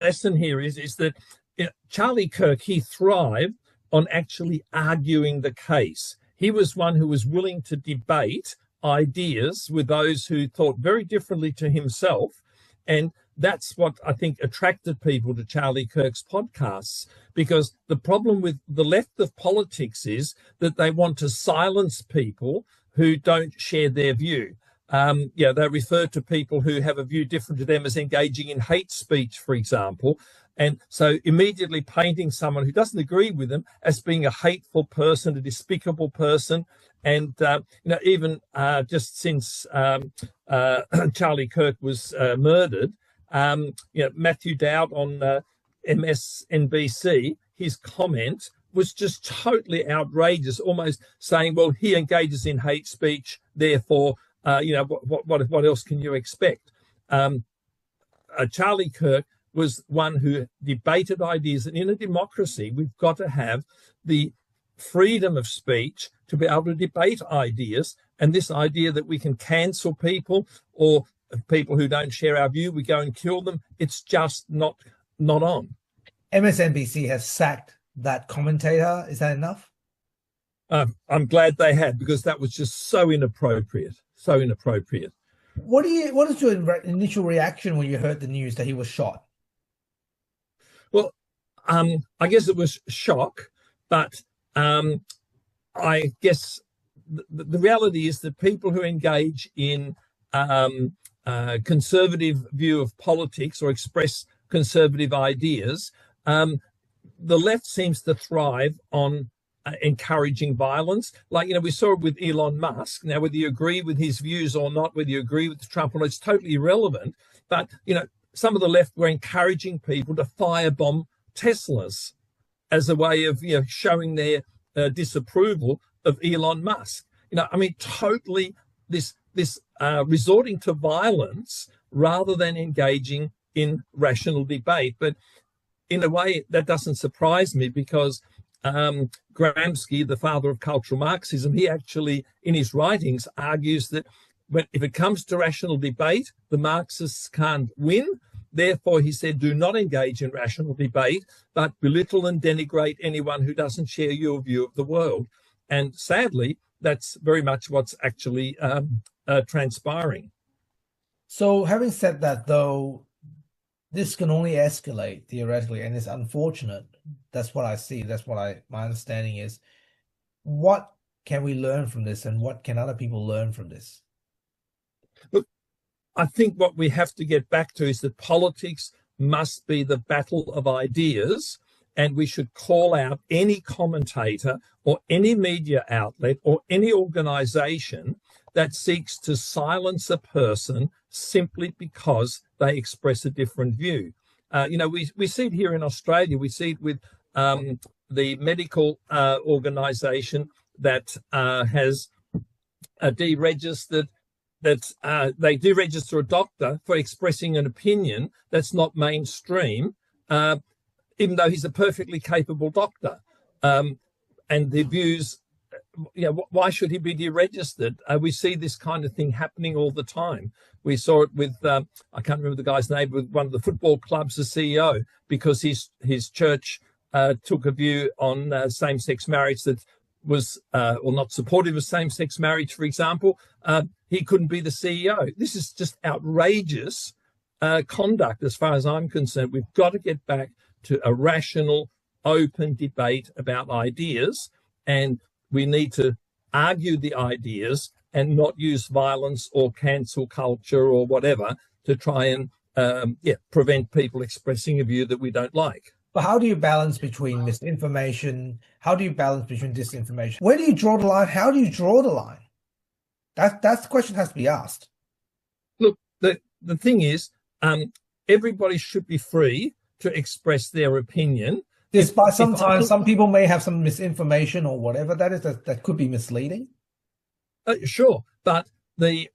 lesson here is that Charlie Kirk, he thrived on actually arguing the case. He was one who was willing to debate ideas with those who thought very differently to himself. And that's what I think attracted people to Charlie Kirk's podcasts, because the problem with the left of politics is that they want to silence people who don't share their view. They refer to people who have a view different to them as engaging in hate speech, for example. And so immediately painting someone who doesn't agree with them as being a hateful person, a despicable person. And, even just since Charlie Kirk was murdered, Matthew Dowd on MSNBC, his comment was just totally outrageous, almost saying, well, he engages in hate speech, therefore, what else can you expect? Charlie Kirk was one who debated ideas. And in a democracy, we've got to have the freedom of speech to be able to debate ideas. And this idea that we can cancel people, or people who don't share our view, we go and kill them, it's just not on. MSNBC has sacked that commentator. Is that enough? I'm glad they had, because that was just so inappropriate. What is your initial reaction when you heard the news that he was shot? Well, I guess it was shock, but I guess the reality is that people who engage in conservative view of politics or express conservative ideas, the left seems to thrive on encouraging violence. Like, we saw it with Elon Musk. Now, whether you agree with his views or not, whether you agree with Trump or not, it's totally irrelevant. But, some of the left were encouraging people to firebomb Teslas as a way of, showing their disapproval of Elon Musk. Totally this resorting to violence rather than engaging in rational debate. But in a way, that doesn't surprise me, because Gramsci, the father of cultural Marxism, he actually, in his writings, argues that if it comes to rational debate, the Marxists can't win. Therefore, he said, do not engage in rational debate, but belittle and denigrate anyone who doesn't share your view of the world. And sadly, that's very much what's actually transpiring. So having said that, though, this can only escalate theoretically, and it's unfortunate. That's what I see. That's what my understanding is. What can we learn from this, and what can other people learn from this? Look, I think what we have to get back to is that politics must be the battle of ideas, and we should call out any commentator or any media outlet or any organization that seeks to silence a person simply because they express a different view. We see it here in Australia. We see it with the medical organisation that has deregistered, that they deregister a doctor for expressing an opinion that's not mainstream, even though he's a perfectly capable doctor. And the views, why should he be deregistered? We see this kind of thing happening all the time. We saw it with, I can't remember the guy's name, with one of the football clubs, the CEO, because his church took a view on same-sex marriage that was, or not supportive of same-sex marriage, for example. He couldn't be the CEO. This is just outrageous conduct as far as I'm concerned. We've got to get back to a rational, open debate about ideas, and we need to argue the ideas and not use violence or cancel culture or whatever to try and prevent people expressing a view that we don't like. But how do you balance between misinformation? How do you balance between disinformation? Where do you draw the line? How do you draw the line? That's the question that has to be asked. Look, the thing is, everybody should be free to express their opinion. Despite sometimes some people may have some misinformation or whatever that is, that could be misleading. Sure, but the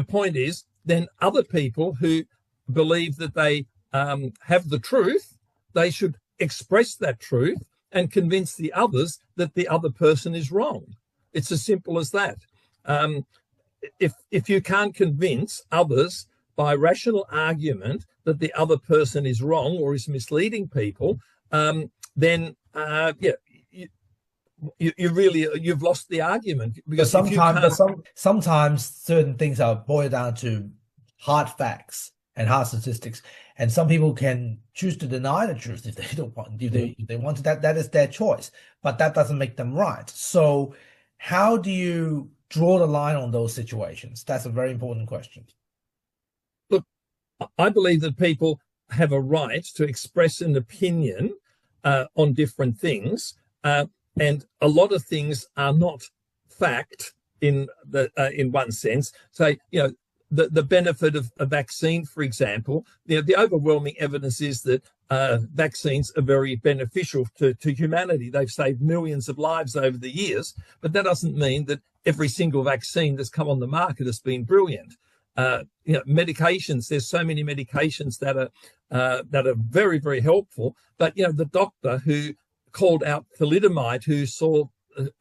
point is, then other people who believe that they have the truth, they should express that truth and convince the others that the other person is wrong. It's as simple as that. If you can't convince others by rational argument that the other person is wrong or is misleading people, then you've lost the argument, because sometimes certain things are boiled down to hard facts and hard statistics, and some people can choose to deny the truth if they don't want. If they want to, that is their choice, but that doesn't make them right. So, how do you draw the line on those situations? That's a very important question. Look, I believe that people have a right to express an opinion on different things, and a lot of things are not fact in one sense. So, the benefit of a vaccine, for example, the overwhelming evidence is that vaccines are very beneficial to humanity. They've saved millions of lives over the years, but that doesn't mean that every single vaccine that's come on the market has been brilliant. Medications, there's so many medications that are very, very helpful, but the doctor who called out thalidomide, who saw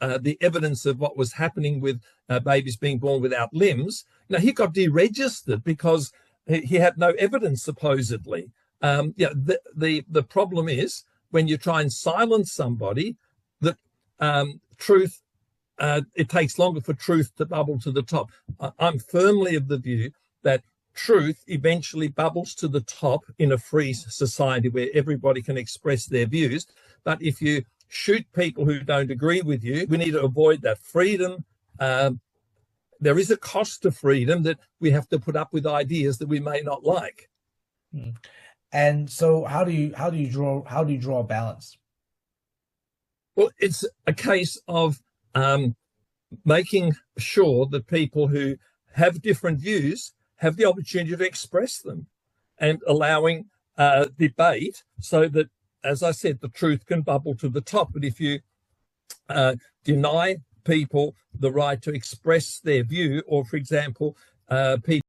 the evidence of what was happening with babies being born without limbs, he got deregistered because he had no evidence, supposedly. The problem is when you try and silence somebody, that truth, it takes longer for truth to bubble to the top. I'm firmly of the view that truth eventually bubbles to the top in a free society where everybody can express their views. But if you shoot people who don't agree with you, we need to avoid that. Freedom, there is a cost to freedom, that we have to put up with ideas that we may not like. And so how do you draw a balance? Well, it's a case of making sure that people who have different views have the opportunity to express them, and allowing debate so that, as I said, the truth can bubble to the top. But if you deny people the right to express their view, or, for example, people